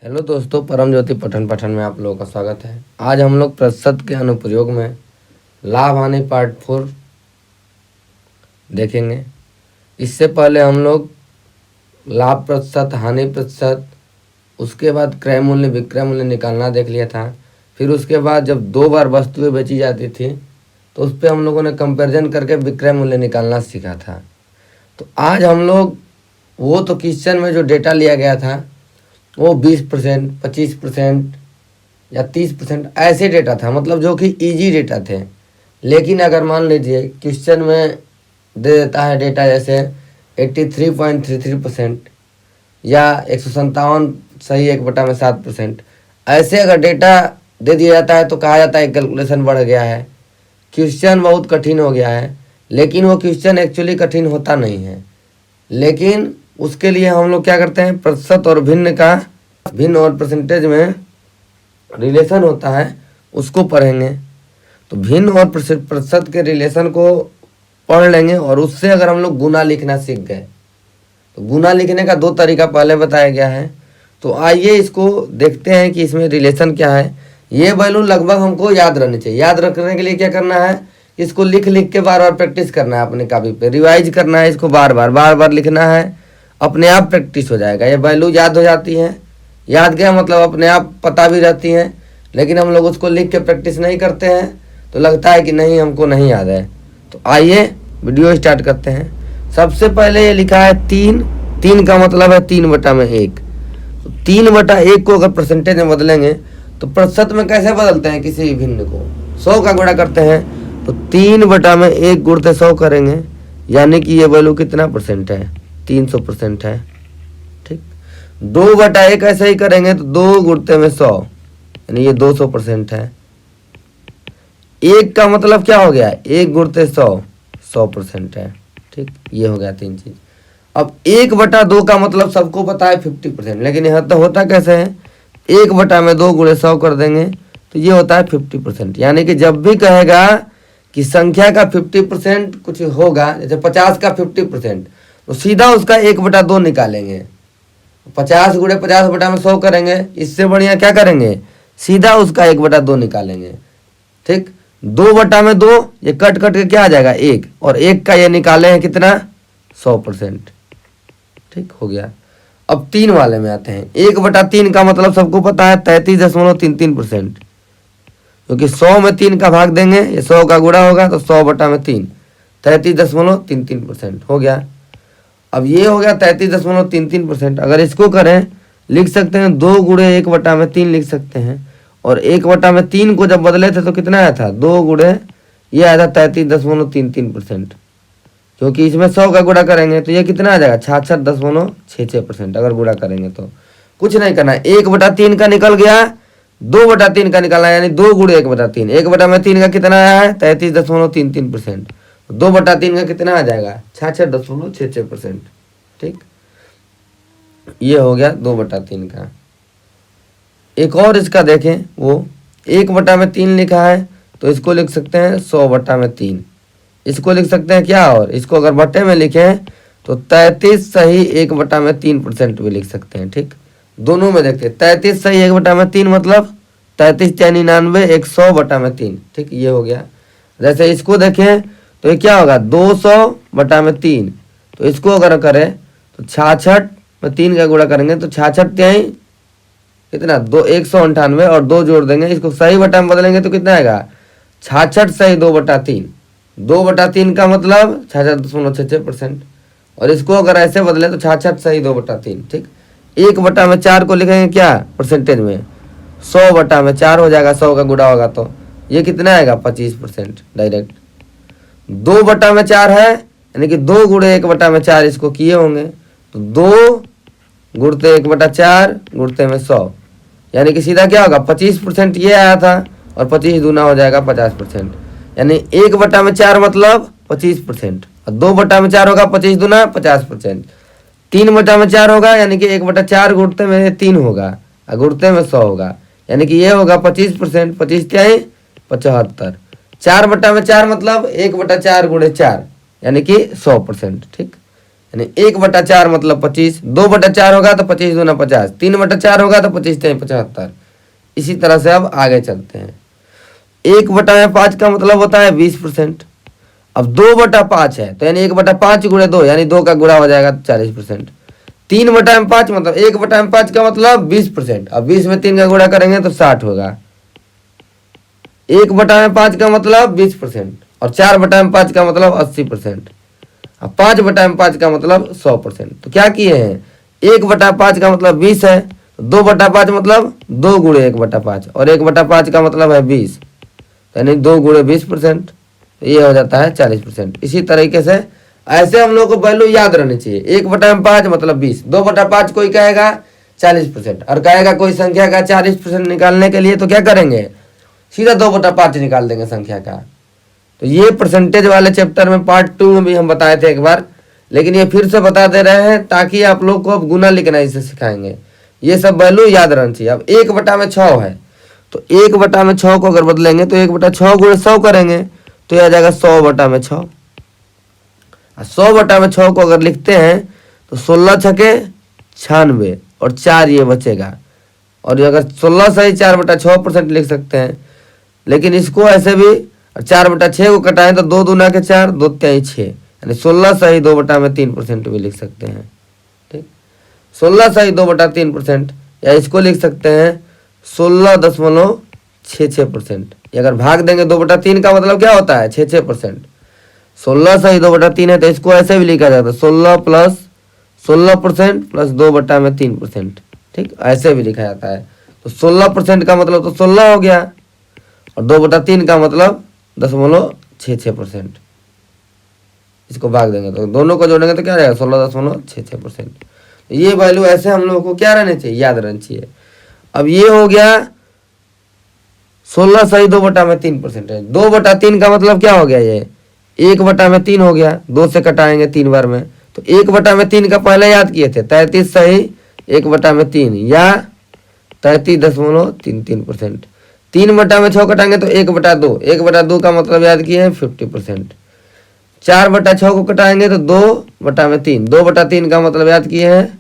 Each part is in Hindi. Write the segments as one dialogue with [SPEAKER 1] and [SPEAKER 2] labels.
[SPEAKER 1] हेलो दोस्तों, परम ज्योति पठन पाठन में आप लोगों का स्वागत है। आज हम लोग प्रतिशत के अनुप्रयोग में लाभ हानि पार्ट 4 देखेंगे। इससे पहले हम लोग लाभ प्रतिशत, हानि प्रतिशत, उसके बाद क्रय मूल्य, विक्रय मूल्य निकालना देख लिया था। फिर उसके बाद जब 2 बार वस्तुएं बेची जाती थी तो उस पर हम लोगों ने कंपैरिजन करके विक्रय मूल्य निकालना सीखा था। तो आज हम लोग वो तो क्वेश्चन में जो डेटा लिया गया था वो 20%, 25% या 30% ऐसे डेटा था, मतलब जो कि इजी डेटा थे। लेकिन अगर मान लीजिए क्वेश्चन में दे देता है डेटा जैसे 83.33% या 157 सही 1/7%, ऐसे अगर डेटा दे दिया जाता है तो कहा जाता है कैलकुलेशन बढ़ गया है, क्वेश्चन बहुत कठिन हो गया है। लेकिन वो क्वेश्चन एक्चुअली कठिन होता नहीं है। लेकिन उसके लिए हम लोग क्या करते हैं, प्रतिशत और भिन्न और परसेंटेज में रिलेशन होता है उसको पढ़ेंगे। तो भिन्न और प्रतिशत के रिलेशन को पढ़ लेंगे और उससे अगर हम लोग गुना लिखना सीख गए तो गुना लिखने का 2 तरीका पहले बताया गया है। तो आइए इसको देखते हैं कि इसमें रिलेशन क्या है। ये वैल्यू लगभग हमको याद रहनी चाहिए। याद रखने के लिए क्या करना है, इसको लिख लिख के बार बार प्रैक्टिस करना है, अपने कापी पे रिवाइज करना है, इसको बार बार लिखना है, अपने आप प्रैक्टिस हो जाएगा। ये वैल्यू याद हो जाती है। याद क्या मतलब अपने आप पता भी रहती है। लेकिन हम लोग उसको लिख के प्रैक्टिस नहीं करते हैं तो लगता है कि नहीं, हमको नहीं याद है। तो आइए वीडियो स्टार्ट करते हैं। सबसे पहले ये लिखा है 3 का मतलब है 3/1। तो 3/1 को अगर परसेंटेज में बदलेंगे तो प्रतिशत में कैसे बदलते हैं, किसी भिन्न को 100 का गुणा करते हैं तो 3/1 गुणते 100 करेंगे, यानी कि ये वैल्यू कितना परसेंट है, 300% है। ठीक, 2/1 ऐसे ही करेंगे तो 2 गुणते में 100, यानी ये 200% है। 1 का मतलब क्या हो गया, 1 गुणते 100% है। ठीक, ये हो गया 3 चीज। अब 1/2 का मतलब सबको पता है 50%, लेकिन यह तो होता कैसे है, 1/2 गुणे 100 कर देंगे तो ये होता है 50%। यानी कि जब भी कहेगा कि संख्या का 50% कुछ होगा, जैसे 50 का 50%, तो सीधा उसका 1/2 निकालेंगे। 50 गुणे 50/100 करेंगे, इससे बढ़िया क्या करेंगे, सीधा उसका 1/2 निकालेंगे। ठीक, 2/2 ये कट के क्या आ जाएगा 1, और 1 का ये निकाले हैं कितना, 100%। ठीक हो गया। अब 3 वाले में आते हैं। 1/3 का मतलब सबको पता है 33.33%, क्योंकि 100 में 3 का भाग देंगे, ये 100 का गुणा होगा तो 100/3, 33.33% हो गया। अब ये हो गया 33.33%। अगर इसको करें, लिख सकते हैं 2 गुणे 1/3 लिख सकते हैं। और 1/3 को जब बदले थे तो कितना आया था, 2 गुणे ये आया था 33.33%, क्योंकि इसमें 100 का गुणा करेंगे तो ये कितना आ जाएगा, 66.66%। अगर गुणा करेंगे तो कुछ नहीं करना है, 1/3 का निकल गया, 2/3 का निकालना है, यानी 2 गुणे 1/3। 1/3 का कितना आया है, 33.33%। 2/3 का कितना आ जाएगा, 66.66%। ठीक, ये हो गया 2/3 का। एक और इसका देखें, वो 1/3 लिखा है तो इसको लिख सकते हैं 100/3। इसको लिख सकते हैं क्या, और इसको अगर बट्टे में लिखें तो 33 सही 1/3% भी लिख सकते हैं। ठीक, दोनों में देखते हैं, 33 सही 1/3 मतलब 33 या 99 100/3। ठीक, ये हो गया। जैसे इसको देखें तो ये क्या होगा, 200/3। तो इसको अगर करें तो 66 में 3 का गुणा करेंगे तो 66 कितना, 198, और 2 जोड़ देंगे, इसको सही बटा में बदलेंगे तो कितना आएगा, 66 सही 2/3। 2/3 का मतलब 66.66%। और इसको अगर ऐसे बदले तो 66 सही 2/3। ठीक, 1/4 को लिखेंगे क्या परसेंटेज में, 100/4 हो जाएगा, 100 का गुणा होगा तो ये कितना आएगा, 25% डायरेक्ट। 2/4 है, यानी कि 2 गुणे 1/4 इसको किए होंगे तो 2 गुणते 1/4 गुणते में 100, यानी कि सीधा क्या होगा, 25% ये आया था, और 25 दूना हो जाएगा 50%। यानी 1/4 मतलब 25%, और 2/4 होगा 25 दूना 50%। 3/4 होगा, यानी कि 1/4 गुणते में 3 होगा और गुणते में 100 होगा, यानी कि ये होगा 25%। 25 क्या है, 75। 4/4 मतलब 1/4 गुणे 4, यानी कि 100%। ठीक, यानी 1/4 मतलब 25, 2/4 होगा तो 25 दूना 50, 3/4 होगा तो 25 3 75। इसी तरह से अब आगे चलते हैं। 1/5 का मतलब होता है 20%। अब 2/5 है तो यानी 1/5 गुणे 2 यानी 2 का गुणा हो जाएगा 40%। 3/5 मतलब 1/5 का मतलब 20%। अब 20 में 3 का गुणा करेंगे तो 60 होगा। 1/5 का मतलब 20% और 4/5 का मतलब 80%। अब 5/5 का मतलब 100%। तो क्या किए हैं, 1/5 का मतलब 20 है, 2/5 मतलब 2 गुणे 1/5 और 1/5 का मतलब है 20, यानी 2 गुणे 20%। तो ये हो जाता है 40%। इसी तरीके से ऐसे हम लोग को वैल्यू याद रहनी चाहिए। 1/5 मतलब 20, 2/5 कोई कहेगा 40% और कहेगा कोई संख्या का 40% निकालने के लिए तो क्या करेंगे, सीधा 2/5 निकाल देंगे संख्या का। तो ये परसेंटेज वाले चैप्टर में पार्ट 2 में भी हम बताए थे एक बार, लेकिन ये फिर से बता दे रहे हैं ताकि आप लोग को अब गुना लिखना इसे सिखाएंगे। ये सब वैल्यू याद रहना चाहिए। अब 1/6 है तो 1/6 को अगर बदलेंगे तो 1/6 गुणे 100 करेंगे तो यह आ जाएगा 100/6। 100/6 को अगर लिखते हैं तो 16 छके 96 और 4 ये बचेगा। और अगर 16 से ही 4/6% लिख सकते हैं, लेकिन इसको ऐसे भी 4/6 को कटाएं तो 2 दूना के 4, 2 तिहाई 6, यानी 16 सही 2/3% भी लिख सकते हैं। ठीक, 16 सही 2/3%, या इसको लिख सकते हैं 16.66%। अगर भाग देंगे 2/3 का मतलब क्या होता है 6%। 16 सही 2/3 है तो इसको ऐसे भी लिखा जाता है 16 + 16% + 2/3%। ठीक, ऐसे भी लिखा जाता है। तो 16% का मतलब तो 16 हो गया और 2/3 का मतलब 0.66%। इसको भाग देंगे तो दोनों को जोड़ेंगे तो क्या रहेगा 16.66%। तो ये वैल्यू ऐसे हम लोगों को क्या रहने चाहिए, याद रहनी चाहिए। अब ये हो गया 16 सही 2/3% है। 2/3 का मतलब क्या हो गया, ये 1/3 हो गया। 2 से कटाएंगे 3 बार में तो 1/3 का पहले याद किए थे 33 सही 1/3 या 33.33%। 3/6 कटाएंगे तो 1/2, 1/2 का मतलब याद किए हैं 50%। 4/6 को कटाएंगे तो 2/3, 2/3 का मतलब याद किए हैं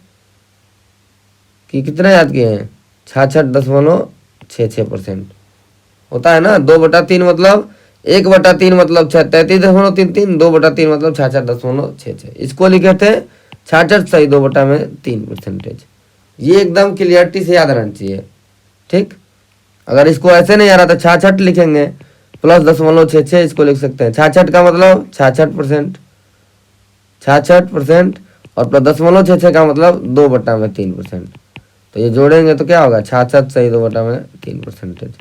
[SPEAKER 1] कि कितना याद किए हैं 66.66% होता है ना। 2/3 मतलब 1/3 मतलब 33.33, 2/3 मतलब 66.66। इसको लिखे थे 66 सही 2/3%। ये एकदम क्लियरिटी से याद रहना चाहिए। ठीक, अगर इसको ऐसे नहीं आ रहा तो 66 लिखेंगे प्लस 0.66 इसको लिख सकते हैं। 66 का मतलब 66%, 66% और प्लस 0.66 का मतलब 2/3%। तो ये जोड़ेंगे तो क्या होगा 66 सही 2/3%।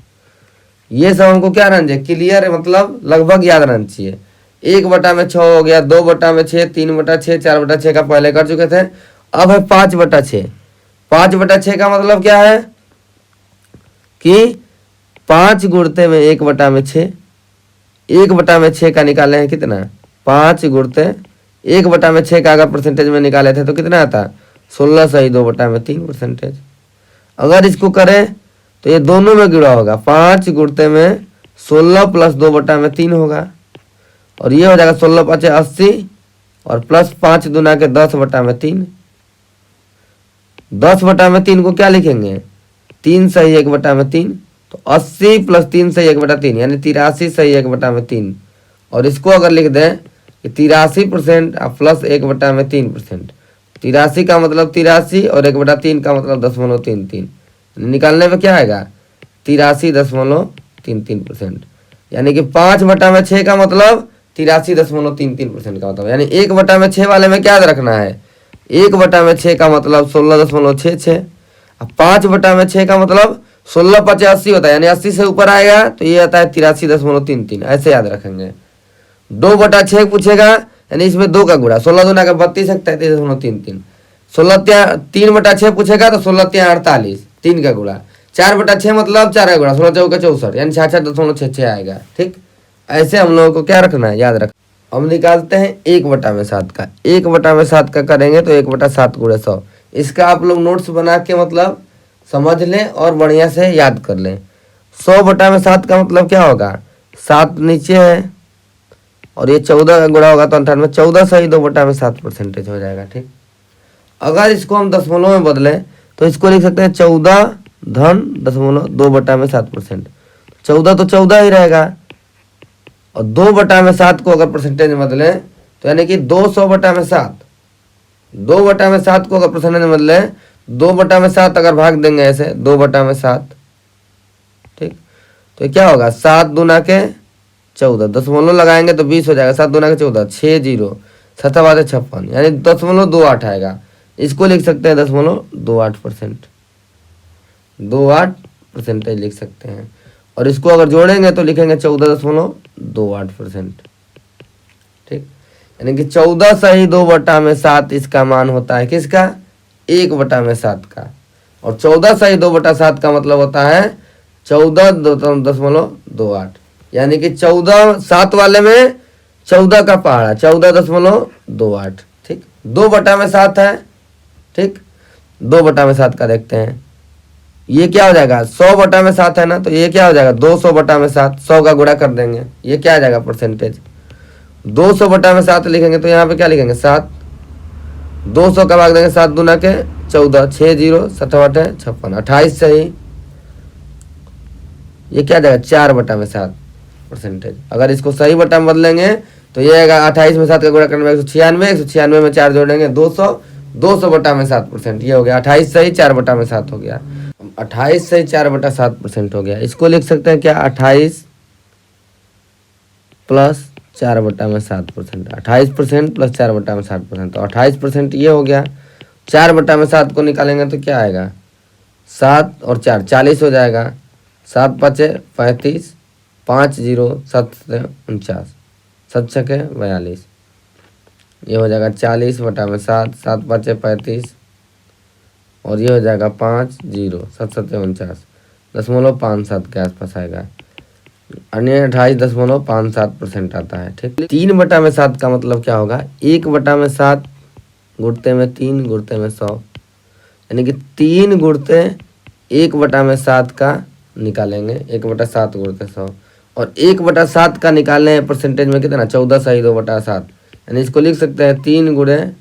[SPEAKER 1] ये सब हमको क्या रहना चाहिए, क्लियर मतलब लगभग याद रहना चाहिए। 1/6 हो गया, 2/6, 3/6, 4/6 का पहले कर चुके थे। अब है 5/6। 5/6 का मतलब क्या है कि 5 गुणते में 1/6, 1/6 का निकाले हैं कितना 5 गुणते 1/6 का अगर परसेंटेज में निकाले थे तो कितना आता 16 सही 2/3%। अगर इसको करें तो ये दोनों में गुणा होगा, 5 गुणते में 16 + 2/3 होगा और ये हो जाएगा 16 × 5 = 80 और प्लस 5 दूना के 10/3। 10/3 को क्या लिखेंगे 3 सही 1/3, तो 80 + 3 सही 1/3 यानी 83 सही 1/3। और इसको अगर लिख दें कि 83% प्लस 1/3%। 83 का मतलब 83 और 1/3 का मतलब 0.33। निकालने में क्या आएगा 83.33%। यानी कि 5/6 का मतलब 83.33% का मतलब, यानी 1/6 वाले में क्या याद रखना है 1/6 का मतलब 16.66। अब 5/6 का मतलब 16 × 5 = 80 होता है, यानी 80 से ऊपर आएगा तो ये आता है 83.33। ऐसे याद रखेंगे। 2/6 पूछेगा यानी इसमें 2 का गुणा 16 दूना का 32 है 33.33। 3/6 पूछेगा तो 16 × 48, 3 का गुणा। 4/6 मतलब 4 का गुणा 16 × 4 = 64 यानी 66.66 आएगा। ठीक, ऐसे हम लोगों को क्या रखना है, याद रख। हम निकालते हैं 1/7 का। 1/7 का करेंगे तो 1/7 × 100। इसका आप लोग नोट्स बना के मतलब समझ लें और बढ़िया से याद कर लें। 100/7 का मतलब क्या होगा 7 नीचे है और ये 14 का गुणा होगा तो 98, 14 सही 2/7% हो जाएगा। ठीक, अगर इसको हम दशमलव में बदलें तो इसको लिख सकते हैं 14 धन दशमलव 2/7%। 14 तो 14 ही रहेगा, और 2/7 को अगर परसेंटेज में बदलें तो यानी कि 200/7, 2/7 को अगर परसेंटेज में बदले, 2/7 अगर भाग देंगे ऐसे 2/7, ठीक, तो ये क्या होगा 7 दूना के 14, दशमलव लगाएंगे तो 20 हो जाएगा, 7 दूना के 14, 6 जीरो 7 बात 56, यानी 0.28 आएगा। इसको लिख सकते हैं 0.28%, 28% लिख सकते हैं। और इसको अगर जोड़ेंगे तो लिखेंगे 14.28%। ठीक, यानी कि 14 सही 2/7 इसका मान होता है, किसका? 1/7 का। और 14 सही 2/7 का मतलब होता है 14.28, यानी कि 14 7 वाले में 14 का पहाड़ा 14.28। ठीक, 2/7 है। ठीक, 2/7 का देखते हैं, ये क्या हो जाएगा 100/7 है ना, तो ये क्या हो जाएगा 200/7, 100 का गुणा कर देंगे, ये क्या आ जाएगा परसेंटेज 200/7 लिखेंगे तो यहाँ पे क्या लिखेंगे 7, 200 का भाग देंगे 7 दूना के 14, 6 जीरो 7 8 56, 28 सही, ये क्या जाएगा 4/7%। अगर इसको सही बटा में बदलेंगे तो ये आएगा 28 में 7 का गुणा करने में 196, 196 में 4 जोड़ेंगे 200, 200/7%, ये हो गया 28 सही 4/7 हो गया। 28 सही 4/7% हो गया। इसको लिख सकते हैं क्या 28 प्लस 4/7%, 28% प्लस 4/7%, तो 28% ये हो गया। 4/7 को निकालेंगे तो क्या आएगा 7 और 4 40 हो जाएगा, 7 5 35, 5 0 7 49, 7 6 42, ये हो जाएगा 40/7, 7 5 35, और ये हो जाएगा 5 0 7 7 49, 0.57 के आसपास आएगा, अन्य 28.57% आता है। ठीक, 3/7 का मतलब क्या होगा 1/7 गुणते में 3 गुणते में 100, यानी कि 3 गुणते 1/7 का निकालेंगे, 1/7 गुणते 100, और 1/7 का निकालने हैं परसेंटेज में कितना 14 सही 2/7, यानी इसको लिख सकते हैं 3 गुणे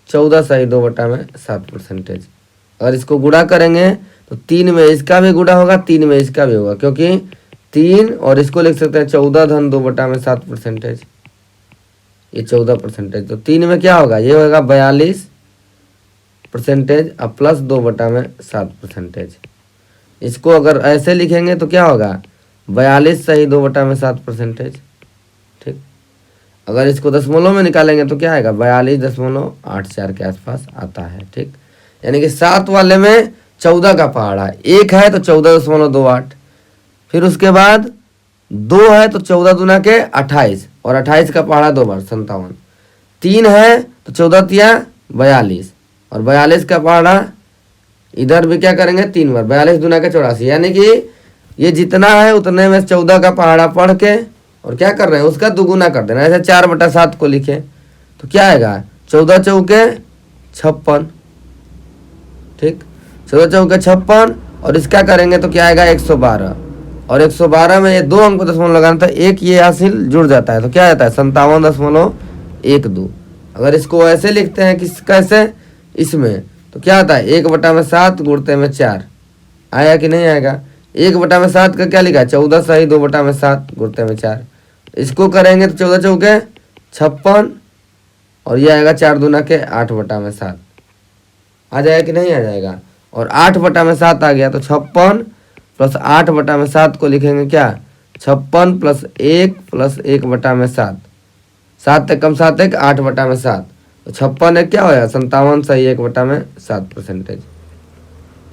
[SPEAKER 1] 14 सही 2/7%। अगर इसको गुणा करेंगे तो 3 में इसका भी गुणा होगा, 3 में इसका भी होगा, क्योंकि 3, और इसको लिख सकते हैं 14 धन 2/7%, ये 14%, तो 3 में क्या होगा ये होगा 42% और प्लस 2/7%। इसको अगर ऐसे लिखेंगे तो क्या होगा 42 सही 2/7%। ठीक, अगर इसको दशमलव में निकालेंगे तो क्या आएगा 42.84 के आसपास आता है। ठीक, यानी कि 7 वाले में 14 का पहाड़ा 1 है तो 14.28, फिर उसके बाद 2 है तो 14 दूना के 28, और 28 का पहाड़ा 2 बार 57, 3 है तो 14 तिया 42, और 42 का पहाड़ा इधर भी क्या करेंगे 3 बार 42 दूना के 84, यानी कि ये जितना है उतने में 14 का पहाड़ा पढ़ के और क्या कर रहे हैं उसका दुगुना कर देना। ऐसे 4/7 को लिखे तो क्या आएगा 14 चौके 56। ठीक, 14 चौके 56, और इसका करेंगे तो क्या आएगा 112, और 112 में ये 2 अंक को दशमलव लगाना था, एक ये हासिल जुड़ जाता है तो क्या आता है 57.12। अगर इसको ऐसे लिखते हैं किस कैसे इसमें तो क्या आता है 1/7 गुणते में 4, आया कि नहीं आएगा। 1/7 का क्या लिखा है 14 सही 2/7 गुणते में 4, इसको करेंगे तो 14 चौके 56, और ये आएगा 4 दूना के 8/7, आ जाएगा कि नहीं आ जाएगा। और 8/7 आ गया तो 56 प्लस 8/7 को लिखेंगे क्या 56 प्लस 1 प्लस 1/7, 7 कम 7 1 8/7, तो 56 एक क्या होगा 57 सही 1/7%।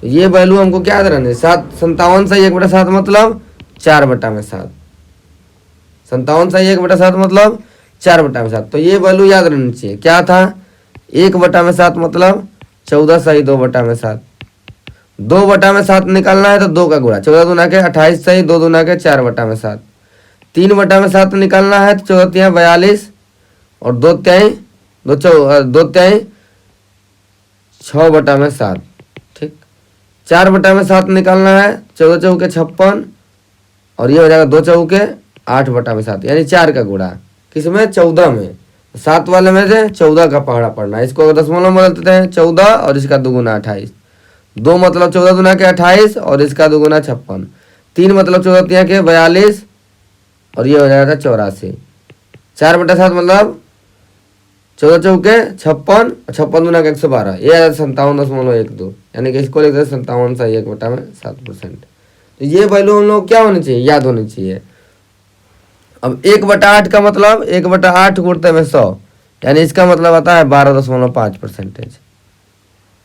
[SPEAKER 1] तो ये वैल्यू हमको क्या याद रहने 57 सही 1/7 मतलब 4/7, 57 सही 1/7 मतलब 4/7, तो ये वैल्यू याद रहनी चाहिए। क्या था 1/7 मतलब 14 सही 2/7, 2/7 निकालना है तो 2 का गुणा 14 दूना के 28 सही 2 दूना के 4/7, 3/7 निकालना है तो 14 तिया 42, और 2 तिहाई 6/7। ठीक, 4/7 निकालना है 14 चौके 56, और ये हो जाएगा 2 चौके 8/7, यानी 4 का गुणा किसमें 14 में, 7 वाले में से 14 का पहाड़ा पढ़ना है। इसको अगर दशमलव में बदल देते हैं 14 और इसका दुगुना 28, 2 मतलब 14 दुना के 28 और इसका दुगुना 56, 3 मतलब 14 तिया के 42 और ये हो जाएगा 84, 4/7 मतलब 14 चौके 56, 56 दुना के 112, ये 57.12, यानी कि इसको लिखते हैं 57.1/7%। तो ये वैल्यू हम लोग क्या होनी चाहिए, याद होनी चाहिए। अब 1/8 का मतलब 1/8 गुणते में 100, यानी इसका मतलब आता है 12.5%।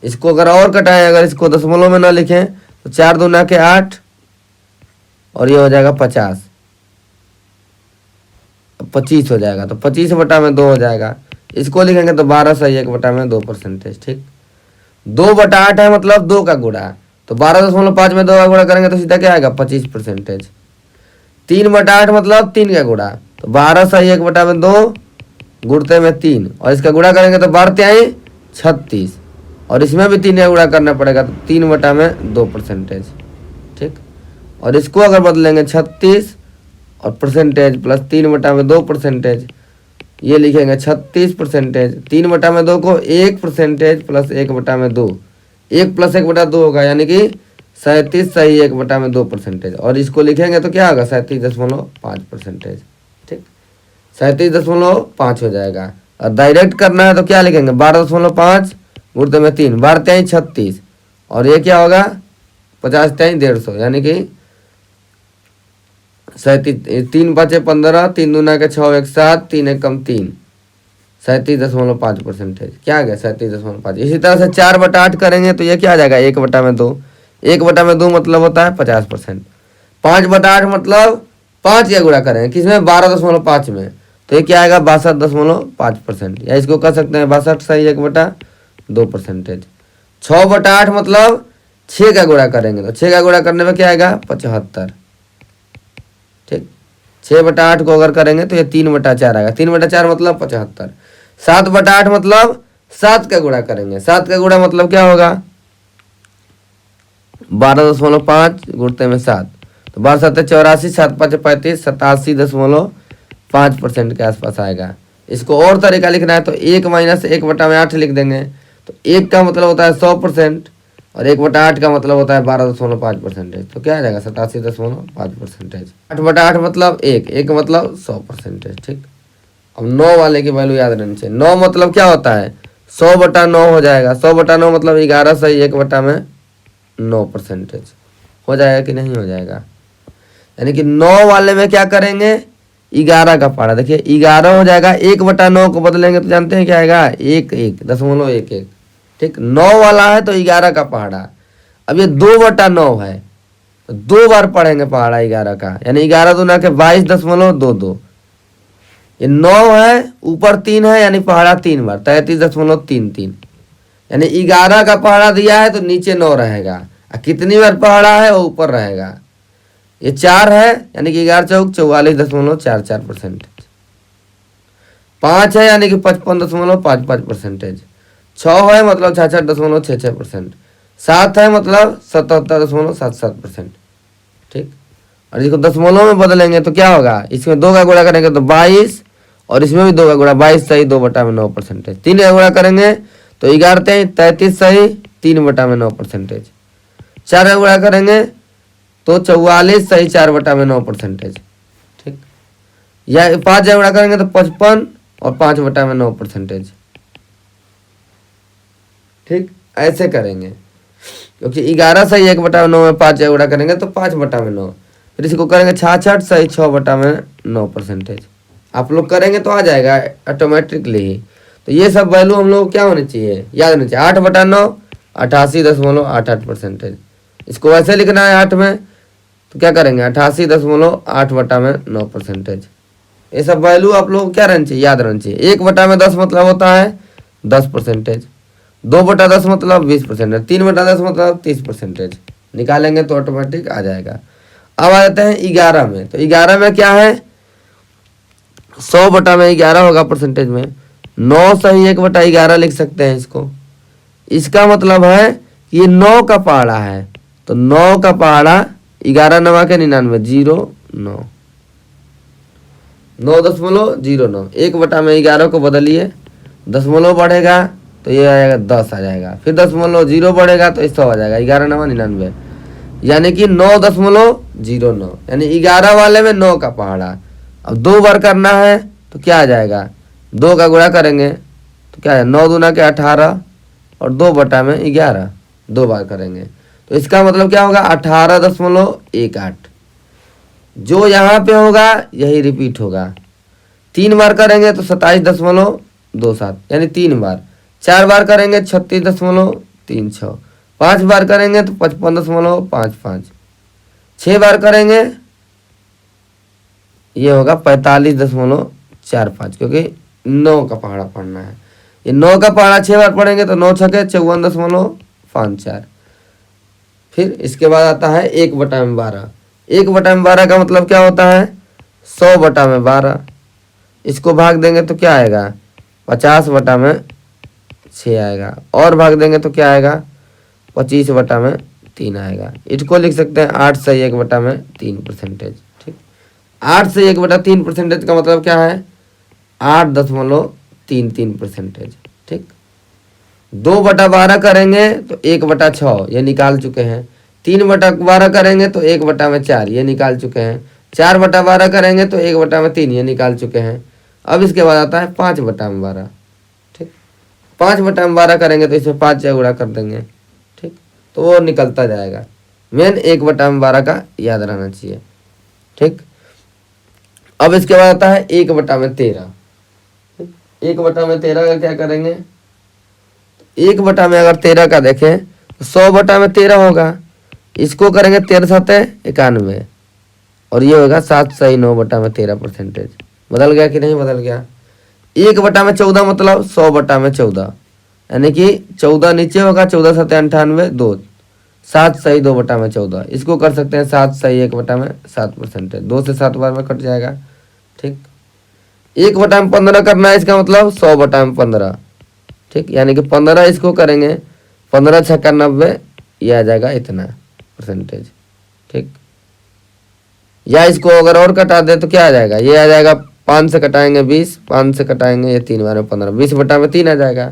[SPEAKER 1] इसको अगर और कटाएं, अगर इसको दशमलव में ना लिखें तो 4 दूना के 8 और ये हो जाएगा 50, 25 हो जाएगा, तो 25/2 हो जाएगा। इसको लिखेंगे तो 12/1/2%। ठीक, 2/8 है मतलब 2 का गुणा, तो 12.5 में 2 का गुणा करेंगे तो सीधा क्या आएगा 25%। 3/8 मतलब 3 का गुणा, तो 12/1/2 गुणते में 3 और इसका गुणा करेंगे तो 12 36 और इसमें भी 3 का गुणा करना पड़ेगा, तो 3/2%। ठीक, और इसको अगर बदलेंगे 36 और परसेंटेज प्लस 3/2%, ये लिखेंगे 36%। 3/2 को 1% प्लस 1/2, 1 प्लस 1/2 होगा, यानी कि 37.1/2%। और इसको लिखेंगे तो क्या होगा 37.5%। ठीक, 37.5 हो जाएगा। और डायरेक्ट करना है तो क्या लिखेंगे 12.5 गुणते में 3, 12 36 और ये क्या होगा 50 150, यानी कि 3 5 15, 3 दूना के 6 1 7, 3 1 कम 3, 37.5%। क्या आ गया 37.5। इसी तरह से 4/8 करेंगे तो ये क्या आ जाएगा 1/2, 1/2 मतलब होता है 50%। 5/8 मतलब 5 का गुणा करेंगे किसमें 12.5 में, तो ये क्या आएगा 62.5%, या इसको कह सकते हैं 62.1/2%। 6/8 मतलब 6 का गुणा करेंगे, तो 6 का गुणा करने में क्या आएगा 75। ठीक, 6/8 को अगर करेंगे तो ये 3/4 आएगा, 3/4 मतलब 75। 7/8 मतलब 7 का गुणा करेंगे, 7 का गुणा मतलब क्या होगा 12.5 गुणते में 7, तो 12 7 84, 7 5 35, 87.5% के आसपास आएगा। इसको और तरीका लिखना है तो 1 माइनस 1/8 लिख देंगे, तो 1 का मतलब होता है 100% और 1/8 का मतलब होता है 12.5%, तो क्या आ जाएगा 87.5%। 8/8 मतलब 1, 1 मतलब 100%। ठीक, अब 9 वाले की वैल्यू याद रहनी चाहिए। 9 मतलब क्या होता है 100/9 हो जाएगा, 100/9 मतलब 11/1/9% हो जाएगा कि नहीं हो जाएगा। यानी कि 9 वाले में क्या करेंगे 11 का पहाड़ा, देखिए 11 हो जाएगा, 1/9 को बदलेंगे तो जानते हैं क्या आएगा 1.11। ठीक, 9 वाला है तो 11 का पहाड़ा। अब ये 2/9 है तो 2 बार पढ़ेंगे पहाड़ा 11 का, यानी 11 दूना के 22.22। ये 9 है, ऊपर 3 है, यानी पहाड़ा 3 बार 33.33, यानी 11 का पहाड़ा दिया है तो नीचे 9 रहेगा, और कितनी बार पहाड़ा है वो ऊपर रहेगा। ये 4 है, यानी कि 11 चौक 44.44%। 5 है, यानी कि 55.55%। 6 है मतलब 66.66%। 7 है मतलब 77.77%। ठीक, और इसको दशमलव में बदलेंगे तो क्या होगा, इसमें 2 का गुणा करेंगे तो 22 और इसमें भी 2 का गुणा 22 सही 2/9%। 3 का गुणा करेंगे तो 11 33 सही 3/9%। 4 का गुणा करेंगे तो 44 सही 4/9%। ठीक, या 5 का गुणा करेंगे तो 55 और 5/9%। ठीक, ऐसे करेंगे क्योंकि 11 सही 1/9 में 5 का गुणा करेंगे तो 5/9, फिर इसको करेंगे 66 सही 6/9%। आप लोग करेंगे तो आ जाएगा ऑटोमेटिकली ही। तो ये सब वैल्यू हम लोग क्या होनी चाहिए याद होनी चाहिए। 8/9 88.88%। इसको वैसे लिखना है 8 में तो क्या करेंगे 88.8/9%। ये सब वैल्यू आप लोग क्या रहना चाहिए याद रहना चाहिए। 1/10 मतलब होता है 10%, 2/10 मतलब 20%, 3/10 मतलब 30%। निकालेंगे तो ऑटोमेटिक आ जाएगा। अब आ जाते हैं 11 में, तो 11 में क्या है 100/11 होगा परसेंटेज में, 9 सही 1/11 लिख सकते हैं इसको। इसका मतलब है कि ये 9 का पहाड़ा है, तो 9 का पहाड़ा 11 9 के 99 0 9 9.09, 1/11 को बदलिए, दशमलव बढ़ेगा तो ये आएगा 10 आ जाएगा, फिर 0.0 बढ़ेगा तो 100 आ जाएगा, 11×9 = 99, यानी कि 9.09, यानी 11 वाले में 9 का पहाड़ा। अब 2 बार करना है तो क्या आ जाएगा, 2 का गुणा करेंगे तो क्या है, 9 दूना के 18 और 2/11, 2 बार करेंगे तो इसका मतलब क्या होगा, 18.18। जो यहाँ पे होगा यही रिपीट होगा। 3 बार करेंगे तो 27.27, यानी 3 बार। 4 बार करेंगे 36.36, 5 बार करेंगे तो 55.55, 6 बार करेंगे ये होगा 45.45, क्योंकि 9 का पहाड़ा पढ़ना है। ये 9 का पहाड़ा 6 बार पढ़ेंगे तो 9 छके 54.54। फिर इसके बाद आता है 1/12। 1/12 का मतलब क्या होता है, 100/12। इसको भाग देंगे तो क्या आएगा, 50/6 आएगा, और भाग देंगे तो क्या आएगा, 25/3 आएगा। इसको लिख सकते हैं 8 सही 1/3%। ठीक, 8 सही 1/3% का मतलब क्या है, 8.33%। ठीक, 2/12 करेंगे तो 1/6 ये निकाल चुके हैं। 3/12 करेंगे तो 1/4 ये निकाल चुके हैं। 4/12 करेंगे तो 1/3 ये निकाल चुके हैं। अब इसके बाद आता है 5/12। ठीक, 5/12 करेंगे तो इसमें 5 गुणा कर देंगे। ठीक, तो वो निकलता जाएगा। मेन 1/12 का याद रहना चाहिए। ठीक, अब इसके बाद आता है 1/13। 1/13 का क्या करेंगे, 1/13 का देखें तो 100/13 होगा। इसको करेंगे 13×7=91 और ये होगा 7 सही 9/13%। बदल गया कि नहीं बदल गया। 1/14 मतलब 100/14, यानी कि 14 नीचे होगा, 14×7=98, 2, 7 सही 2/14। इसको कर सकते हैं 7 सही 1/7%। 2 से 7 बार में कट जाएगा। ठीक, 1/15 करना है, इसका मतलब 100/15। ठीक, यानी कि 15 इसको करेंगे, 15×6=90, ये आ जाएगा इतना %। ठीक, या इसको अगर और कटा दे तो क्या आ जाएगा, ये आ जाएगा 5 से कटाएंगे 20, 5 से कटाएंगे ये 3 बार में 15, 20/3 आ जाएगा।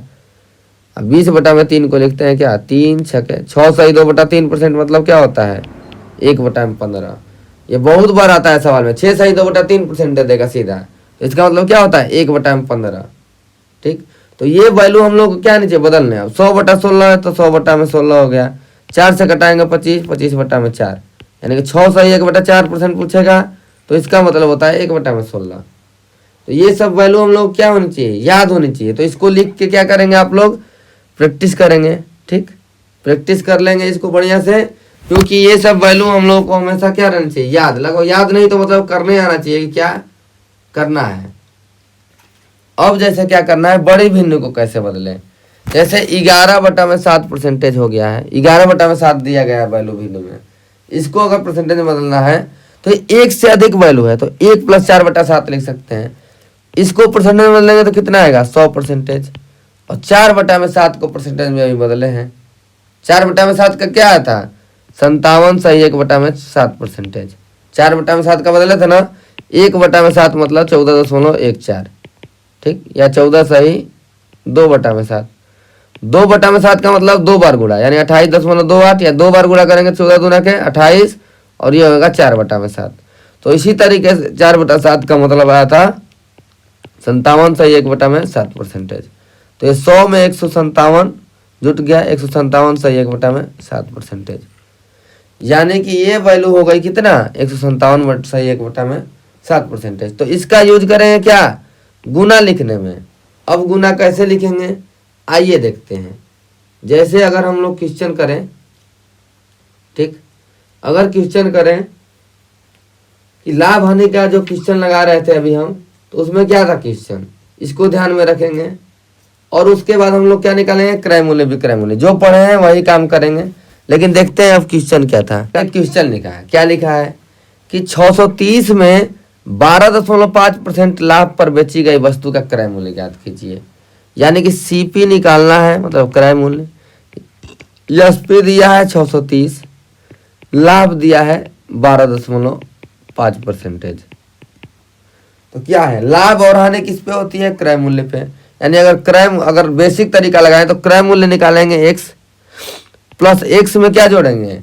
[SPEAKER 1] अब 20/3 को लिखते हैं क्या, 3 छके 6 सही 2/3% मतलब क्या होता है, 1/15। ये बहुत बार आता है सवाल में, 6 सही 2/3% दे देगा सीधा, तो इसका मतलब क्या होता है, 1/15। ठीक, तो ये वैल्यू हम लोग को क्या नीचे बदलने हैं। 100/16 है तो 100/16 हो गया। 4 से कटाएंगे 25, 25/4, यानी कि 6 सही 1/4% पूछेगा, तो इसका मतलब होता है 1/16। तो ये सब वैल्यू हम लोग क्या होनी चाहिए, याद होनी चाहिए। तो इसको लिख के क्या करेंगे आप लोग, प्रैक्टिस करेंगे। ठीक, प्रैक्टिस कर लेंगे इसको बढ़िया से, क्योंकि ये सब वैल्यू हम लोग को हमेशा क्या रहना चाहिए, याद। लगो याद नहीं तो मतलब करने आना चाहिए कि क्या करना है। अब जैसे क्या करना है, बड़े भिन्न को कैसे बदलें। जैसे 11/7% हो गया है, 11/7 दिया गया है वैल्यू भिन्न में। इसको अगर परसेंटेज में बदलना है तो 1 से अधिक वैल्यू है तो 1 + 4/7 लिख सकते हैं। इसको परसेंटेज में बदलेंगे तो कितना आएगा, 100%। और 4/7 को परसेंटेज में अभी बदले हैं। 4/7 का क्या आया था, 57 सही 1/7%। 4/7 का बदले थे ना, 1/7 मतलब 14.14। ठीक, या 14 सही 2/7। 2/7 का मतलब 2 बार गुणा, यानी 28.28, या 2 बार गुणा करेंगे 14 दूना के 28 और ये होगा 4/7। तो इसी तरीके से 4/7 का मतलब आया था 57 सही 1/7%। तो ये 100 में 157 जुट गया, 157 सही 1/7%। यानी कि ये वैल्यू हो गई कितना, 157 सही 1/7%। तो इसका यूज करेंगे क्या, गुना लिखने में। अब गुना कैसे लिखेंगे, आइए देखते हैं। जैसे अगर हम लोग क्वेश्चन करें, ठीक, अगर क्वेश्चन करें कि लाभ हानि का जो क्वेश्चन लगा रहे थे अभी हम, तो उसमें क्या था क्वेश्चन, इसको ध्यान में रखेंगे। और उसके बाद हम लोग क्या निकालेंगे, क्रय मूल्य विक्रय मूल्य। जो पढ़े हैं वही काम करेंगे, लेकिन देखते हैं अब क्वेश्चन क्या था। क्वेश्चन लिखा है, क्या लिखा है कि 630 में 12.5% लाभ पर बेची गई वस्तु का क्रय मूल्य ज्ञात कीजिए। यानी कि सीपी निकालना है, मतलब क्रय मूल्य। एसपी दिया है 630, लाभ दिया है 12.5%। तो क्या है, लाभ और हानि किस पे होती है, क्रय मूल्य पे। यानी अगर बेसिक तरीका लगाएं तो क्रय मूल्य निकालेंगे x प्लस x में क्या जोड़ेंगे,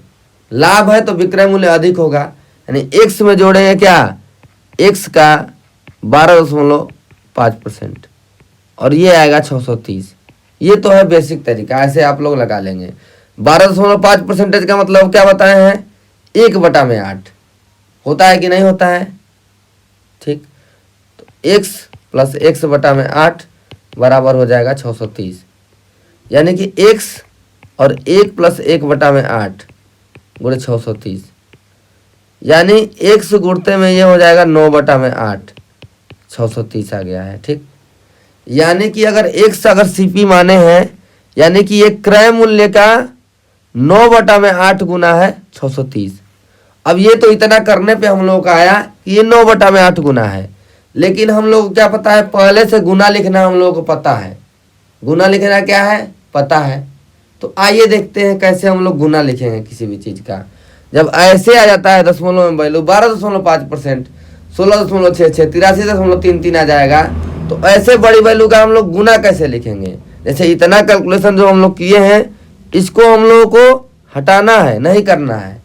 [SPEAKER 1] लाभ है तो विक्रय मूल्य अधिक होगा, यानी x में जोड़ेंगे क्या, x का 12.5% और ये आएगा 630। ये तो है बेसिक तरीका, ऐसे आप लोग लगा लेंगे। 12.5% का मतलब क्या बताए हैं, 1/8 होता है कि नहीं होता है, ठीक। तो x प्लस x/8 बराबर हो जाएगा 630, यानी कि x और 1 प्लस 1/8 गुणे 630, यानी x गुणते में ये हो जाएगा 9/8, 630 आ गया है, ठीक। यानी कि अगर x अगर CP माने हैं, यानी कि ये क्रय मूल्य का 9/8 गुना है 630। अब ये तो इतना करने पे हम लोग का आया कि ये 9/8 गुना है, लेकिन हम लोग को क्या पता है, पहले से गुना लिखना हम लोग को पता है। गुना लिखना क्या है, पता है। तो आइए देखते हैं कैसे हम लोग गुना लिखेंगे किसी भी चीज़ का। जब ऐसे आ जाता है दशमलव में वैल्यू 12.5%, 16.66, 83.33 आ जाएगा, तो ऐसे बड़ी वैल्यू का हम लोग गुना कैसे लिखेंगे। जैसे इतना कैलकुलेशन जो हम लोग किए हैं, इसको हम लोगों को हटाना है, नहीं करना है,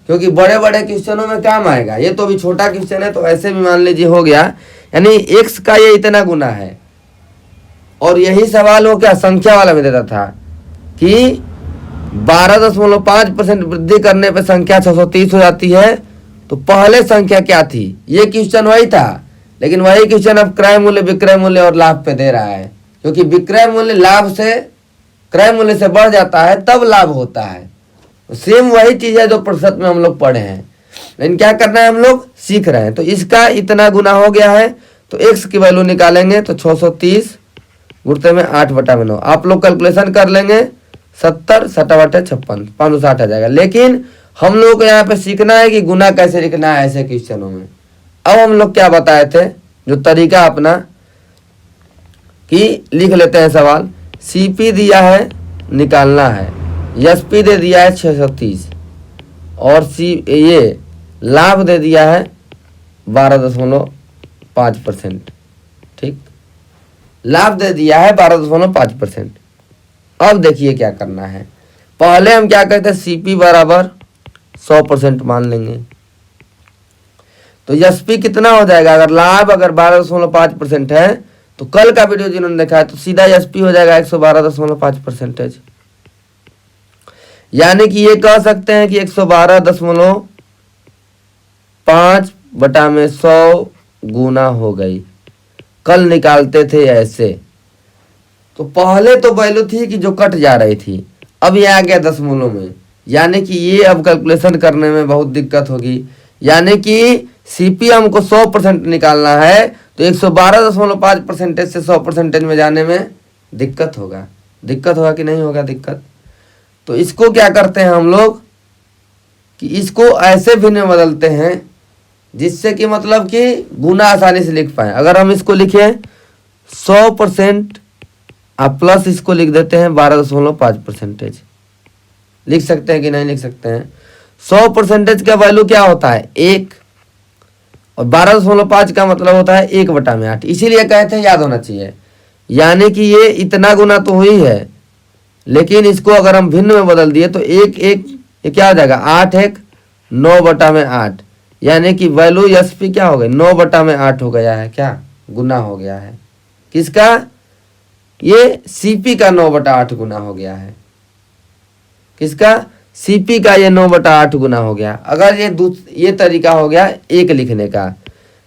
[SPEAKER 1] क्योंकि बड़े बड़े क्वेश्चनों में काम आएगा। ये तो अभी छोटा क्वेश्चन है, तो ऐसे भी मान लीजिए हो गया, यानी x का ये इतना गुना है। और यही सवाल वो क्या संख्या वाला में देता था कि 12.5% वृद्धि करने पे संख्या 630 हो जाती है। तो पहले संख्या क्या थी, ये क्वेश्चन वही था, लेकिन वही क्वेश्चन अब क्रय मूल्य, विक्रय मूल्य और लाभ पे दे रहा है, क्योंकि विक्रय मूल्य लाभ से, क्रय मूल्य से बढ़ जाता है तब लाभ होता है। सेम वही चीज है जो प्रतिशत में हम लोग पढ़े हैं, लेकिन क्या करना है, हम लोग सीख रहे हैं। तो इसका इतना गुना हो गया है, तो x की वैल्यू निकालेंगे तो 630 गुणते में 8/9। आप लोग कैलकुलेशन कर लेंगे, 70 7/56 560 आ जाएगा। लेकिन हम लोग को यहाँ पे सीखना है कि गुना कैसे लिखना है ऐसे क्वेश्चनों में। अब हम लोग क्या बताए थे, जो तरीका अपना कि लिख लेते हैं सवाल। CP दिया है, निकालना है, SP दे दिया है 630 और ये लाभ दे दिया है 12.5%, ठीक। लाभ दे दिया है 12.5%। अब देखिए क्या करना है, पहले हम क्या कहते हैं, CP बराबर 100% मान लेंगे। तो SP कितना हो जाएगा, अगर लाभ अगर 12.5% है, तो कल का वीडियो जिन्होंने देखा है तो सीधा SP हो जाएगा 112.5%। यानी कि ये कह सकते हैं कि 112.5/100 गुना हो गई। कल निकालते थे ऐसे, तो पहले तो वैल्यू थी कि जो कट जा रही थी, अब ये आ गया दशमलव में, यानी कि ये अब कैलकुलेशन करने में बहुत दिक्कत होगी। यानी कि CP हमको 100% निकालना है, तो 112.5% से 100% में जाने में दिक्कत होगा। दिक्कत होगा कि नहीं होगा, दिक्कत। तो इसको क्या करते हैं हम लोग कि इसको ऐसे भी नहीं बदलते हैं जिससे कि मतलब कि गुना आसानी से लिख पाए। अगर हम इसको लिखें 100% आप प्लस इसको लिख देते हैं 12.5%, लिख सकते हैं कि नहीं लिख सकते हैं। 100% का वैल्यू क्या होता है, 1, और 12.5 का मतलब होता है 1/8। इसीलिए कहते हैं, याद होना चाहिए। यानी कि ये इतना गुना तो हुई है, लेकिन इसको अगर हम भिन्न में बदल दिए तो ये क्या हो जाएगा, 8×1 9/8, यानी कि वैल्यू SP क्या हो गई, 9/8 हो गया है, क्या गुना हो गया है। किसका, ये CP का 9/8 गुना हो गया है। किसका, CP का ये 9/8 गुना हो गया। अगर ये तरीका हो गया एक लिखने का,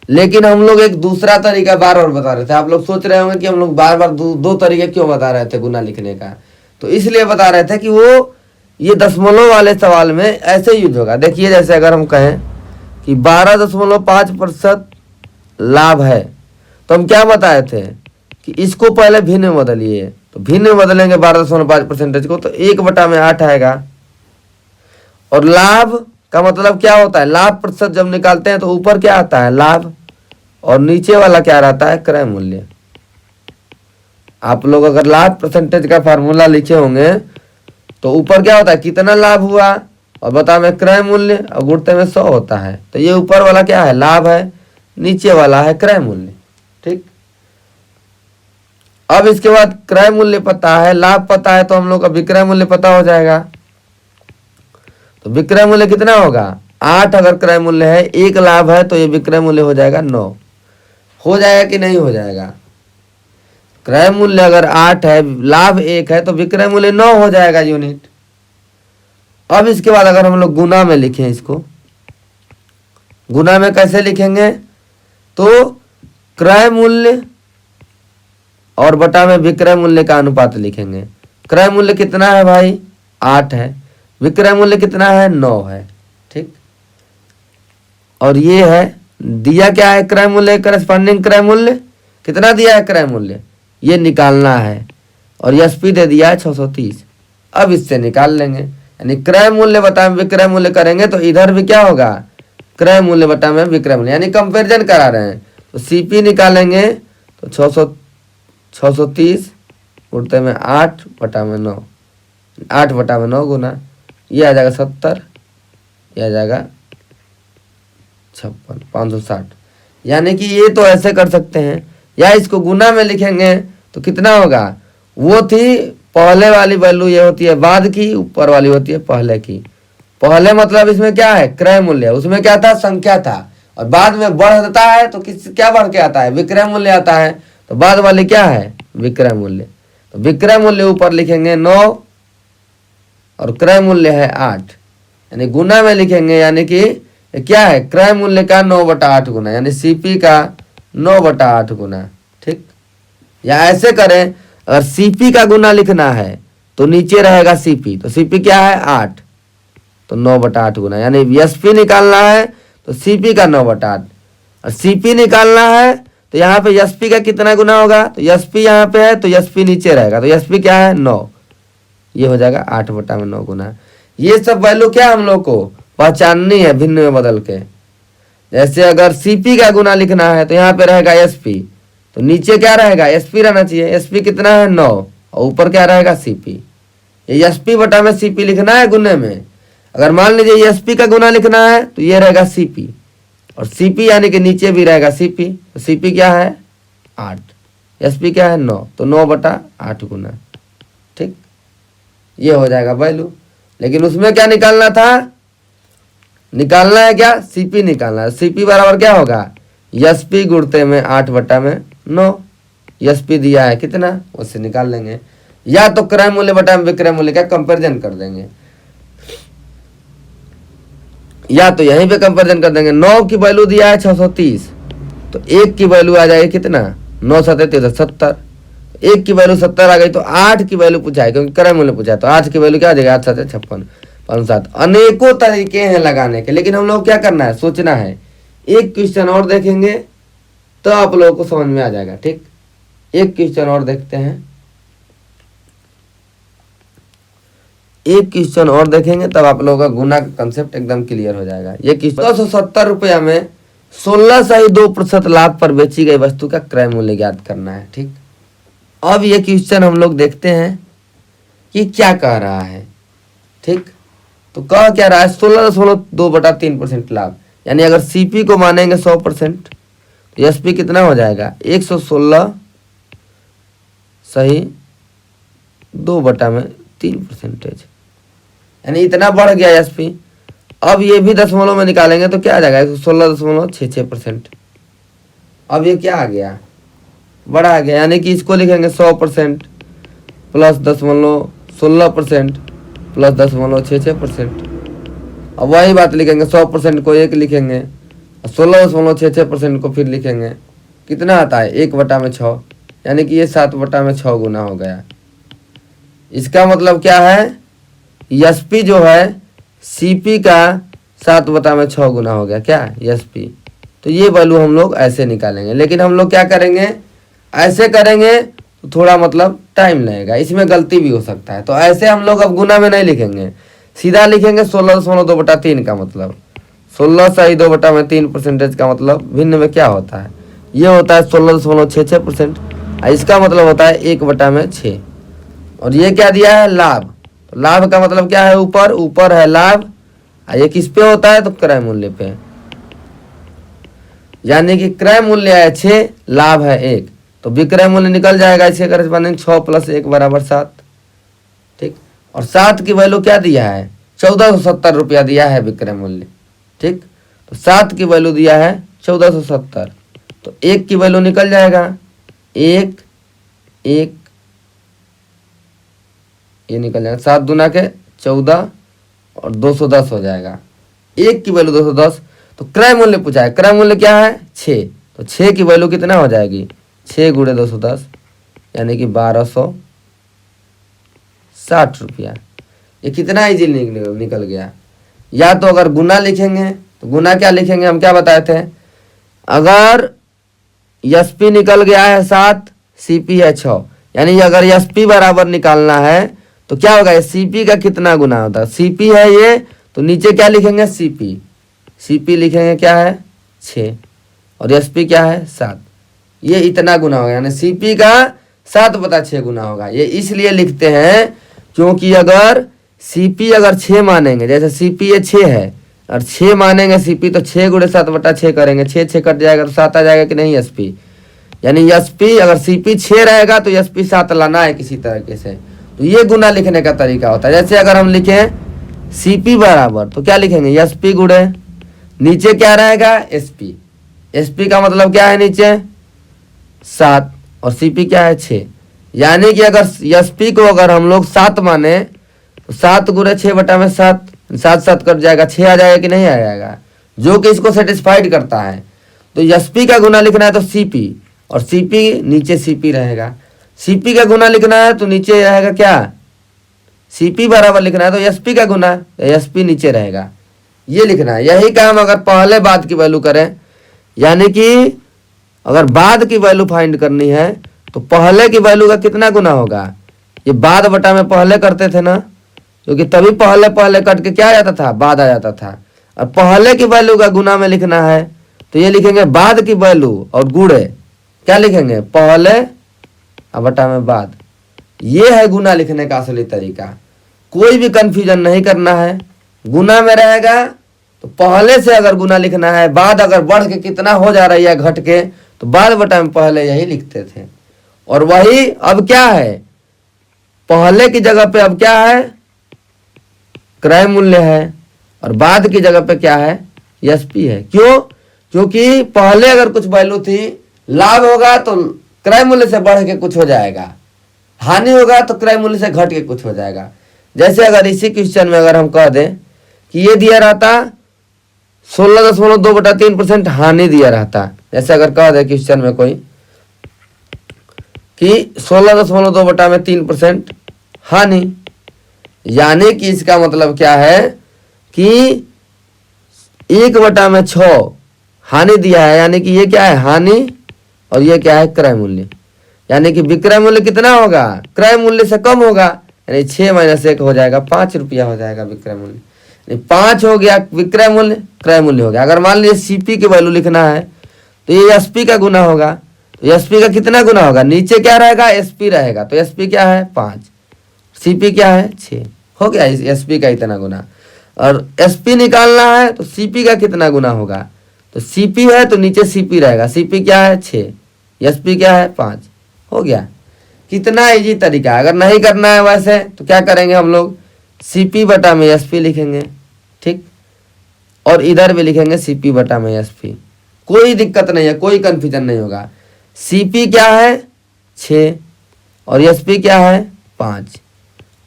[SPEAKER 1] लेकिन हम लोग एक दूसरा तरीका बार बार बता रहे थे। आप लोग सोच रहे होंगे कि हम लोग बार बार दो तरीके क्यों बता रहे थे गुना लिखने का, तो इसलिए बता रहे थे कि वो ये दशमलव वाले सवाल में ऐसे यूज होगा। देखिए, जैसे अगर हम कहें कि 12.5% लाभ है, तो हम क्या बताए थे कि इसको पहले भिन्न में बदलिए। तो भिन्न में बदलेंगे 12.5% को, तो 1/8 आएगा। और लाभ का मतलब क्या होता है, लाभ प्रतिशत जब निकालते हैं तो ऊपर क्या आता है, लाभ, और नीचे वाला क्या रहता है, क्रय मूल्य। आप लोग अगर लाभ परसेंटेज का फार्मूला लिखे होंगे तो ऊपर क्या होता है, कितना लाभ हुआ, और बता में क्रय मूल्य, और गुणते में 100 होता है। तो ये ऊपर वाला क्या है, लाभ है, नीचे वाला है क्रय मूल्य। ठीक, अब इसके बाद क्रय मूल्य पता है, लाभ पता है, तो हम लोग का विक्रय मूल्य पता हो जाएगा। तो विक्रय मूल्य कितना होगा 8 अगर क्रय मूल्य है, 1 लाभ है, तो ये विक्रय मूल्य हो जाएगा 9। हो जाएगा कि नहीं हो जाएगा? क्रय मूल्य अगर 8 है, लाभ 1 है, तो विक्रय मूल्य 9 हो जाएगा यूनिट। अब इसके बाद अगर हम लोग गुना में लिखें, इसको गुना में कैसे लिखेंगे? तो क्रय मूल्य और बटा में विक्रय मूल्य का अनुपात लिखेंगे। क्रय मूल्य कितना है भाई 8 है, विक्रय मूल्य कितना है 9 है। ठीक, और ये है दिया क्या है क्रय मूल्य, करस्पॉन्डिंग क्रय मूल्य कितना दिया है क्रय मूल्य, ये निकालना है, और एसपी दे दिया है 630। अब इससे निकाल लेंगे, यानी क्रय मूल्य बटा में विक्रय मूल्य करेंगे तो इधर भी क्या होगा क्रय मूल्य बटा में विक्रय मूल्य, यानी कंपैरिजन करा रहे हैं। तो सीपी निकालेंगे तो 630 उड़ते में 8 बटा में 9, 8 बटा में 9 गुना, ये आ जाएगा 70, ये आ जाएगा 56, 560। यानी कि ये तो ऐसे कर सकते हैं, या इसको गुना में लिखेंगे तो कितना होगा, वो थी पहले वाली वैल्यू, ये होती है बाद की, ऊपर वाली होती है पहले की। पहले मतलब इसमें क्या है क्रय मूल्य, उसमें क्या था संख्या था, और बाद में बढ़ता है तो किस क्या बढ़ के आता है विक्रय मूल्य आता है, तो बाद वाली क्या है विक्रय मूल्य। तो विक्रय मूल्य ऊपर लिखेंगे 9 और क्रय मूल्य है 8, यानी गुना में लिखेंगे, यानी कि क्या है क्रय मूल्य का 9/8 गुना, यानी सीपी का 9/8 गुना। ठीक, या ऐसे करें, अगर सीपी का गुना लिखना है तो नीचे रहेगा सीपी, तो सीपी क्या है 8, तो 9/8 गुना, यानी एसपी निकालना है तो सीपी का 9/8, और सीपी निकालना है तो यहाँ पे एसपी का कितना गुना होगा, तो एसपी यहाँ पे है तो एसपी नीचे रहेगा, तो एसपी क्या है 9, ये हो जाएगा 8/9 गुना। ये सब वैल्यू क्या हम लोग को पहचाननी है भिन्न में बदल के। जैसे अगर सीपी का गुना लिखना है तो यहाँ पे रहेगा एसपी, तो नीचे क्या रहेगा एसपी रहना चाहिए, एसपी कितना है 9, और ऊपर क्या रहेगा सीपी। ये एसपी बटा में सीपी लिखना है गुने में। अगर मान लीजिए एसपी का गुना लिखना है तो ये रहेगा सीपी, और सीपी यानी कि नीचे भी रहेगा सीपी, तो सीपी क्या है 8, एसपी क्या है 9, तो 9/8 गुना। ठीक, ये हो जाएगा वैल्यू। लेकिन उसमें क्या निकालना था, निकालना है क्या सीपी निकालना है। सीपी बराबर क्या होगा एसपी गुणते में 8/9, एसपी दिया है कितना उससे निकाल लेंगे, या तो क्रय मूल्य बटा में विक्रय मूल्य का कंपैरिजन कर देंगे, या तो यहीं पे कंपैरिजन कर देंगे। 9 की वैल्यू दिया है 630, तो 1 की वैल्यू आ जाएगी कितना 9 7 70, 1 की वैल्यू 70 आ गई, तो 8 की वैल्यू पूछा है क्योंकि क्रय मूल्य पूछा है, तो 8 की वैल्यू क्या आ जाएगा 8 7 56 57। अनेकों तरीके हैं लगाने के, लेकिन हम लोग क्या करना है सोचना है। एक क्वेश्चन और देखेंगे तो आप लोगों को समझ में आ जाएगा। ठीक, एक क्वेश्चन और देखते हैं, एक क्वेश्चन और देखेंगे तब आप लोगों का गुना का कंसेप्ट एकदम क्लियर हो जाएगा। ये क्वेश्चन 270 रुपया में 16.2% लाभ पर बेची गई वस्तु का क्रय मूल्य ज्ञात करना है। ठीक, अब ये क्वेश्चन हम लोग देखते हैं कि क्या कह रहा है। ठीक, तो कह क्या रहा है 16.2/3% लाभ, यानी अगर सीपी को मानेंगे 100% तो एसपी कितना हो जाएगा 116 सही 2/3%, यानी इतना बढ़ गया एसपी। अब ये भी दशमलव में निकालेंगे तो क्या आ जाएगा 116.66%। अब ये क्या आ गया बड़ा आ गया, यानी कि इसको लिखेंगे 100% प्लस 0.16% प्लस 0.66%। अब वही बात लिखेंगे 100% को 1 लिखेंगे, 16.66% को फिर लिखेंगे, कितना आता है 1/6, यानी कि ये 7/6 गुना हो गया। इसका मतलब क्या है एसपी जो है सीपी का 7/6 गुना हो गया क्या एसपी। तो ये वैल्यू हम लोग ऐसे निकालेंगे, लेकिन हम लोग क्या करेंगे ऐसे करेंगे तो थोड़ा मतलब टाइम लगेगा, इसमें गलती भी हो सकता है। तो ऐसे हम लोग अब गुना में नहीं लिखेंगे, सीधा लिखेंगे 16.2/3 का मतलब 16.2/3% का मतलब भिन्न में क्या होता है, ये होता है 16.66%, इसका मतलब होता है 1/6। और ये क्या दिया है लाभ, तो लाभ का मतलब क्या है ऊपर ऊपर है लाभ, ये किस पे होता है तो क्रय मूल्य पे। यानी कि क्रय मूल्य है 6, लाभ है 1, तो विक्रय मूल्य निकल जाएगा इसके करस्पॉन्डिंग 6 + 1 = 7। ठीक, और 7 की वैल्यू क्या दिया है, 1470 रुपया दिया है विक्रय मूल्य। ठीक, तो 7 की वैल्यू दिया है 1470, तो 1 की वैल्यू निकल जाएगा 1 1, ये निकल जाएगा 7 दूना के 14 और 210 हो जाएगा। 1 की वैल्यू 210, तो क्रय मूल्य पूछा है, क्रय मूल्य क्या है 6, तो 6 की वैल्यू कितना हो जाएगी 6 × 210 यानी कि 1260 रुपया। ये कितना इजी निकल गया। या तो अगर गुना लिखेंगे तो गुना क्या लिखेंगे, हम क्या बताए थे, अगर एसपी निकल गया है 7, सीपी है 6, यानी अगर एसपी बराबर निकालना है तो क्या होगा, सीपी का कितना गुना होता है, सीपी है ये, तो नीचे क्या लिखेंगे सीपी, सीपी लिखेंगे क्या है 6 और एसपी क्या है 7, ये इतना गुना होगा, यानी सीपी का 7/6 गुना होगा। ये इसलिए लिखते हैं क्योंकि अगर सीपी अगर 6 मानेंगे, जैसे सीपी ये 6 है और 6 मानेंगे सीपी, तो 6 × 7/6 करेंगे, 6 कट जाएगा तो 7 आ जाएगा कि नहीं एसपी, यानी एसपी अगर सीपी 6 रहेगा तो एसपी 7 लाना है किसी तरीके से। तो ये गुना लिखने का तरीका होता है। जैसे अगर हम लिखें सीपी बराबर, तो क्या लिखेंगे एसपी गुणे नीचे क्या रहेगा एसपी, एसपी का मतलब क्या है नीचे 7 और सीपी क्या है 6, यानी कि अगर एसपी को अगर हम लोग 7 माने तो 7 × 6/7, 7 कट जाएगा 6 आ जाएगा कि नहीं आ जाएगा, जो कि इसको सेटिस्फाइड करता है। तो एसपी का गुना लिखना है तो सीपी, और सीपी नीचे सीपी रहेगा, सीपी का गुना लिखना है तो नीचे रहेगा क्या सीपी बराबर लिखना है तो एसपी का गुना, एसपी नीचे रहेगा, ये लिखना है। यही काम अगर पहले बाद की वैल्यू करें, यानी कि अगर बाद की वैल्यू फाइंड करनी है तो पहले की वैल्यू का कितना गुना होगा, ये बाद बटा में पहले करते थे ना, क्योंकि तभी पहले पहले कट के क्या आ जाता था बाद आ जाता था। और पहले की वैल्यू का गुना में लिखना है तो ये लिखेंगे बाद की वैल्यू और गुणे क्या लिखेंगे पहले और बटा में बाद। ये है गुना लिखने का असली तरीका, कोई भी कंफ्यूजन नहीं करना है। गुना में रहेगा तो पहले से अगर गुना लिखना है, बाद अगर बढ़ के कितना हो जा रही है घट के, तो बाद बटा में पहले यही लिखते थे। और वही अब क्या है, पहले की जगह पे अब क्या है क्रय मूल्य है, और बाद की जगह पे क्या है एसपी है। क्यों, क्योंकि पहले अगर कुछ वैल्यू थी, लाभ होगा तो क्रय मूल्य से बढ़ के कुछ हो जाएगा, हानि होगा तो क्रय मूल्य से घट के कुछ हो जाएगा। जैसे अगर इसी क्वेश्चन में अगर हम कह दें कि ये दिया रहता 16.2/3% हानि दिया रहता, जैसे अगर कह दे क्वेश्चन में कोई कि 16.2/3% हानि, यानी कि इसका मतलब क्या है कि 1/6 हानि दिया है, यानी कि ये क्या है हानि और ये क्या है क्रय मूल्य, यानी कि विक्रय मूल्य कितना होगा क्रय मूल्य से कम होगा, यानी 6 - 1 हो जाएगा 5 रुपया हो जाएगा विक्रय मूल्य, यानी 5 हो गया विक्रय मूल्य, क्रय मूल्य हो गया। अगर मान लीजिए सीपी की वैल्यू लिखना है तो ये एसपी का गुना होगा, तो एसपी का कितना गुना होगा, नीचे क्या रहेगा एसपी रहेगा, तो एसपी क्या है 5, सीपी क्या है 6, हो गया एसपी का इतना गुना। और एसपी निकालना है तो सीपी का कितना गुना होगा, तो सीपी है तो नीचे सीपी रहेगा, सीपी क्या है 6, एसपी क्या है 5, हो गया। कितना इजी तरीका। अगर नहीं करना है वैसे तो क्या करेंगे हम लोग सीपी बटा में एसपी लिखेंगे, ठीक, और इधर भी लिखेंगे सीपी बटा में एसपी, कोई दिक्कत नहीं है, कोई कंफ्यूजन नहीं होगा। सीपी क्या है 6 और एसपी क्या है 5,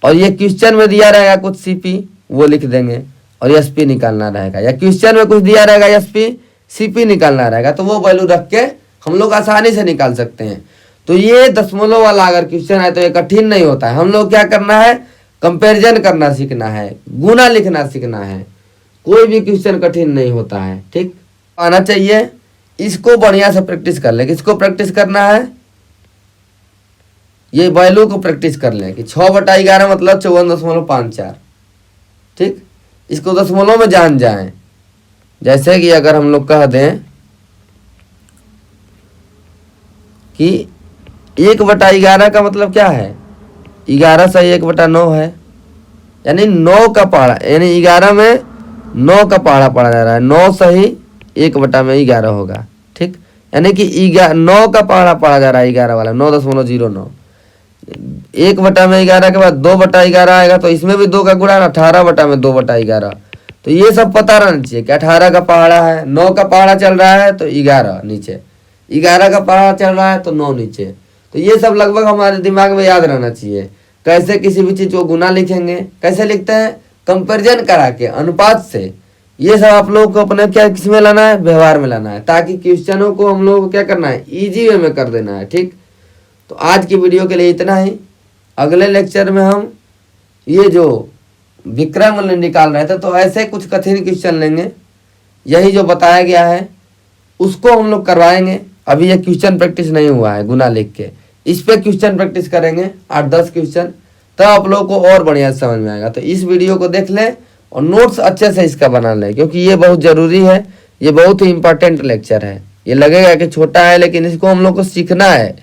[SPEAKER 1] और ये क्वेश्चन में दिया रहेगा कुछ सीपी वो लिख देंगे और एसपी निकालना रहेगा, या क्वेश्चन में कुछ दिया रहेगा एसपी सीपी निकालना रहेगा, तो वो वैल्यू रख के हम लोग आसानी से निकाल सकते हैं। तो ये दशमलव वाला अगर क्वेश्चन है तो ये कठिन नहीं होता है। हम लोग क्या करना है कंपैरिजन करना सीखना है, गुना लिखना सीखना है, कोई भी क्वेश्चन कठिन नहीं होता है, ठीक आना चाहिए। इसको बढ़िया से प्रैक्टिस कर ले। किसको प्रैक्टिस करना है, ये वैल्यू को प्रैक्टिस कर ले कि 6/11 मतलब 54.54, ठीक, इसको दशमलव में जान जाएं। जैसे कि अगर हम लोग कह दें कि 1/11 का मतलब क्या है 11 सही 1/9 है, यानी 9 का पहाड़ा, यानी 11 में 9 का पहाड़ा पड़ा जा रहा है, 9 सही 1/11 होगा, यानी कि 9 का पहाड़ा पढ़ा जा रहा है, 11 वाला 9.09। 1/11 के बाद 2/11 आएगा, तो इसमें भी 2 का गुणा, 18 में 2/11। तो ये सब पता रहना चाहिए कि 18 का पहाड़ा है, 9 का पहाड़ा चल रहा है तो 11 नीचे, 11 का पहाड़ा चल रहा है तो 9 नीचे। तो ये सब लगभग हमारे दिमाग में याद रहना चाहिए। कैसे किसी भी चीज को गुना लिखेंगे, कैसे लिखते हैं, कंपेरिजन करा के, अनुपात से। ये सब आप लोगों को अपने क्या किस में लाना है, व्यवहार में लाना है, ताकि क्वेश्चनों को हम लोग को क्या करना है, इजी वे में कर देना है। ठीक, तो आज की वीडियो के लिए इतना ही। अगले लेक्चर में हम ये जो विक्रम निकाल रहे थे, तो ऐसे कुछ कठिन क्वेश्चन लेंगे, यही जो बताया गया है उसको हम लोग करवाएंगे। अभी ये क्वेश्चन प्रैक्टिस नहीं हुआ है गुना लिख के, इस पे क्वेश्चन प्रैक्टिस करेंगे 8-10 क्वेश्चन, तब आप लोगों को और बढ़िया समझ में आएगा। तो इस वीडियो को देख लें और नोट्स अच्छे से इसका बना लें, क्योंकि ये बहुत ज़रूरी है, ये बहुत ही इंपॉर्टेंट लेक्चर है। ये लगेगा कि छोटा है, लेकिन इसको हम लोग को सीखना है।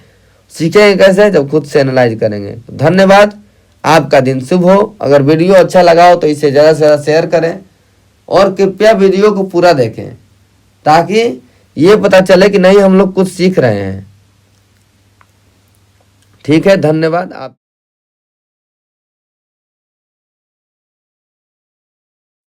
[SPEAKER 1] सीखेंगे कैसे, जब खुद से एनालाइज करेंगे। धन्यवाद, आपका दिन शुभ हो। अगर वीडियो अच्छा लगा हो तो इसे ज़्यादा से ज़्यादा शेयर करें और कृपया वीडियो को पूरा देखें, ताकि ये पता चले कि नहीं हम लोग कुछ सीख रहे हैं। ठीक है, धन्यवाद। आप